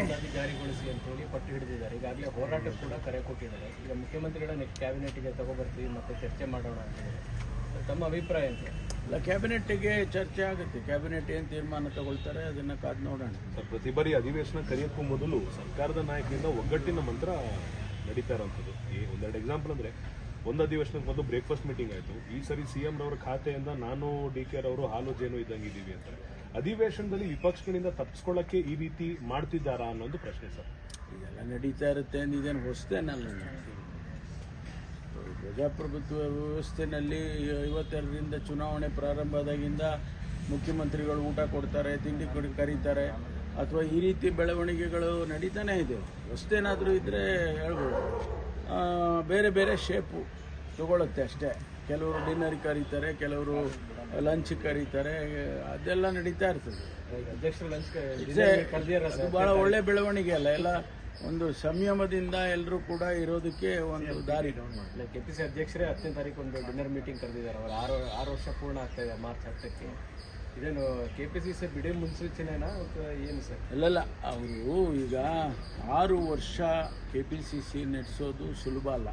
ಮೀಸಲಾತಿ ಜಾರಿಗೊಳಿಸಿ ಅಂತ ಹೇಳಿ ಪಟ್ಟು ಹಿಡಿದಿದ್ದಾರೆ. ಈಗಾಗಲೇ ಹೋರಾಟಕ್ಕೆ ಕೂಡ ಕರೆ ಕೊಟ್ಟಿದ್ದಾರೆ. ಈಗ ಮುಖ್ಯಮಂತ್ರಿಗಳ ನೆಕ್ಸ್ಟ್ ಕ್ಯಾಬಿನೆಟ್ಗೆ ತಗೊಬರ್ತೀವಿ ಮತ್ತೆ ಚರ್ಚೆ ಮಾಡೋಣ ಅಂತ ಹೇಳಿದ್ದಾರೆ. ತಮ್ಮ ಅಭಿಪ್ರಾಯ ಅಂತ? ಇಲ್ಲ, ಕ್ಯಾಬಿನೆಟ್ಗೆ ಚರ್ಚೆ ಆಗುತ್ತೆ. ಕ್ಯಾಬಿನೆಟ್ ಏನು ತೀರ್ಮಾನ ತಗೊಳ್ತಾರೆ ಅದನ್ನು ಕಾದು ನೋಡೋಣ. ಸರ್, ಪ್ರತಿ ಬಾರಿ ಅಧಿವೇಶನ ಕರೆಯೋಕ್ಕೂ ಮೊದಲು ಸರ್ಕಾರದ ನಾಯಕರಿಂದ ಒಗ್ಗಟ್ಟಿನ ಮಂತ್ರ ನಡೀತಾ ಇರೋಂಥದ್ದು. ಈ ಒಂದೆರಡು ಎಕ್ಸಾಂಪಲ್ ಅಂದರೆ, ಒಂದು ಅಧಿವೇಶನಕ್ಕೆ ಮೊದಲು ಬ್ರೇಕ್ಫಾಸ್ಟ್ ಮೀಟಿಂಗ್ ಆಯಿತು. ಈ ಸರಿ CM ರವರ ಖಾತೆಯಿಂದ ನಾನು DK ರವರು ಹಾಲು ಜೇನು ಇದ್ದಂಗೆ ಇದ್ದೀವಿ ಅಂತಾರೆ. ಅಧಿವೇಶನದಲ್ಲಿ ವಿಪಕ್ಷಗಳಿಂದ ತಪ್ಪಿಸ್ಕೊಳ್ಳೋಕ್ಕೆ ಈ ರೀತಿ ಮಾಡ್ತಿದ್ದಾರಾ ಅನ್ನೋದು ಪ್ರಶ್ನೆ ಸರ್. ಇದೆಲ್ಲ ನಡೀತಾ ಇರುತ್ತೆ ಅಂದಿದ್ದೇನು ಹೊಸದೇನಲ್ಲ. ಪ್ರಜಾಪ್ರಭುತ್ವ ವ್ಯವಸ್ಥೆಯಲ್ಲಿ 52ರಿಂದ ಚುನಾವಣೆ ಪ್ರಾರಂಭ ಆದಾಗಿಂದ ಮುಖ್ಯಮಂತ್ರಿಗಳು ಊಟ ಕೊಡ್ತಾರೆ, ತಿಂಡಿ ಕರೀತಾರೆ, ಅಥವಾ ಈ ರೀತಿ ಬೆಳವಣಿಗೆಗಳು ನಡೀತಾನೆ ಇದೆ. ಹೊಸದೇನಾದರೂ ಇದ್ದರೆ ಹೇಳ್ಬೋದು. ಬೇರೆ ಬೇರೆ ಶೇಪು ತಗೊಳುತ್ತೆ ಅಷ್ಟೇ. ಕೆಲವರು ಡಿನ್ನರ್ ಕರೀತಾರೆ, ಕೆಲವರು ಲಂಚ್ ಕರೀತಾರೆ, ಅದೆಲ್ಲ ನಡೀತಾ ಇರ್ತದೆ. ಅಧ್ಯಕ್ಷರು ಲಂಚ್ ಭಾಳ ಒಳ್ಳೆ ಬೆಳವಣಿಗೆ ಅಲ್ಲ. ಎಲ್ಲ ಒಂದು ಸಂಯಮದಿಂದ ಎಲ್ಲರೂ ಕೂಡ ಇರೋದಕ್ಕೆ ಒಂದು ದಾರಿ. KPC ಅಧ್ಯಕ್ಷರೇ 10ನೇ ತಾರೀಕು ಒಂದು ಡಿನ್ನರ್ ಮೀಟಿಂಗ್ ಕರೆದಿದ್ದಾರೆ. ಅವರು 6 ವರ್ಷ ಪೂರ್ಣ ಆಗ್ತಾ ಇದೆ ಮಾರ್ಚ್ 10ಕ್ಕೆ. ಇದೇನು KPCC ಬಿಡಿ ಮುನ್ಸೂಚನೆನಾ ಅಥವಾ ಏನು ಸರ್? ಅಲ್ಲಲ್ಲ, ಅವರು ಈಗ 6 ವರ್ಷ KPCC ನಡೆಸೋದು ಸುಲಭ ಅಲ್ಲ.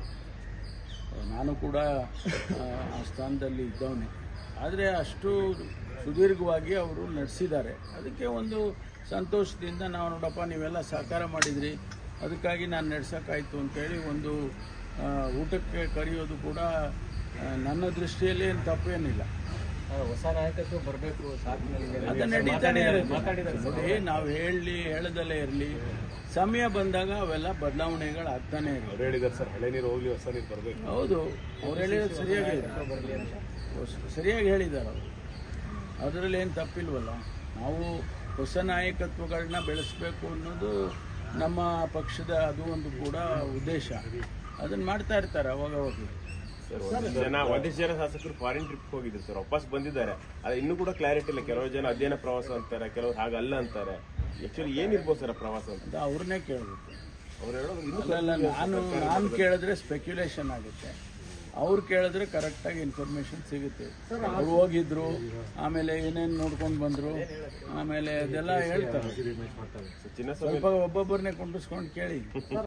ನಾನು ಕೂಡ ಆ ಸ್ಥಾನದಲ್ಲಿ ಇದ್ದವನೇ. ಆದರೆ ಅಷ್ಟು ಸುದೀರ್ಘವಾಗಿ ಅವರು ನಡೆಸಿದ್ದಾರೆ. ಅದಕ್ಕೆ ಒಂದು ಸಂತೋಷದಿಂದ ನಾವು ನೋಡಪ್ಪ ನೀವೆಲ್ಲ ಸಹಕಾರ ಮಾಡಿದ್ರಿ, ಅದಕ್ಕಾಗಿ ನಾನು ನಡೆಸೋಕ್ಕಾಯ್ತು ಅಂತೇಳಿ ಒಂದು ಊಟಕ್ಕೆ ಕರೆಯೋದು ಕೂಡ ನನ್ನ ದೃಷ್ಟಿಯಲ್ಲಿ ಏನು ತಪ್ಪೇನಿಲ್ಲ. ಹೊಸ ನಾಯಕತ್ವ ಬರಬೇಕು, ಅದು ನಡೀತಾನೆ ನೋಡಿ. ನಾವು ಹೇಳದಲ್ಲೇ ಇರಲಿ, ಸಮಯ ಬಂದಾಗ ಅವೆಲ್ಲ ಬದಲಾವಣೆಗಳಾಗ್ತಾನೆ ಇರಲಿ. ಅವ್ರು ಹೇಳಿದ್ದಾರೆ ಸರ್, ಹಳೆ ನೀರು ಹೋಗ್ಲಿ ಹೊಸ ನೀರು ಬರಬೇಕು. ಹೌದು, ಅವ್ರು ಹೇಳಿರೋದು ಸರಿಯಾಗಿ ಹೇಳಿದ್ದಾರೆ ಅವರು. ಅದರಲ್ಲಿ ಏನು ತಪ್ಪಿಲ್ವಲ್ಲ. ನಾವು ಹೊಸ ನಾಯಕತ್ವಗಳನ್ನ ಬೆಳೆಸಬೇಕು ಅನ್ನೋದು ನಮ್ಮ ಪಕ್ಷದ ಅದು ಒಂದು ಕೂಡ ಉದ್ದೇಶ. ಅದನ್ನು ಮಾಡ್ತಾ ಇರ್ತಾರೆ ಅವಾಗ. ಒಂದಿಷ್ಟು ಜನ ಶಾಸಕರು ಫಾರಿನ್ ಟ್ರಿಪ್ ಹೋಗಿದ್ರು ಸರ್, ವಾಪಸ್ ಬಂದಿದ್ದಾರೆ. ಅದು ಇನ್ನೂ ಕೂಡ ಕ್ಲಾರಿಟಿ ಇಲ್ಲ. ಕೆಲವರು ಜನ ಅಧ್ಯಯನ ಪ್ರವಾಸ ಅಂತಾರೆ, ಕೆಲವರು ಹಾಗಲ್ಲ ಅಂತಾರೆ. ಆಕ್ಚುಲಿ ಏನಿರ್ಬೋದು ಸರ್ ಪ್ರವಾಸ ಅಂತ ಅವ್ರನ್ನೇ ಕೇಳಬೇಕು. ಅವ್ರು ಹೇಳೋದು ನಾನು ಕೇಳಿದ್ರೆ ಸ್ಪೆಕ್ಯುಲೇಷನ್ ಆಗುತ್ತೆ, ಅವ್ರು ಕೇಳಿದ್ರೆ ಕರೆಕ್ಟಾಗಿ ಇನ್ಫಾರ್ಮೇಶನ್ ಸಿಗುತ್ತೆ. ಅವ್ರು ಹೋಗಿದ್ರು, ಆಮೇಲೆ ಏನೇನು ನೋಡ್ಕೊಂಡು ಬಂದರು, ಆಮೇಲೆ ಅದೆಲ್ಲ ಹೇಳ್ತಾರೆ. ಸ್ವಲ್ಪ ಒಬ್ಬೊಬ್ಬರನ್ನೇ ಕೊಂಡಿಸ್ಕೊಂಡು ಕೇಳಿ.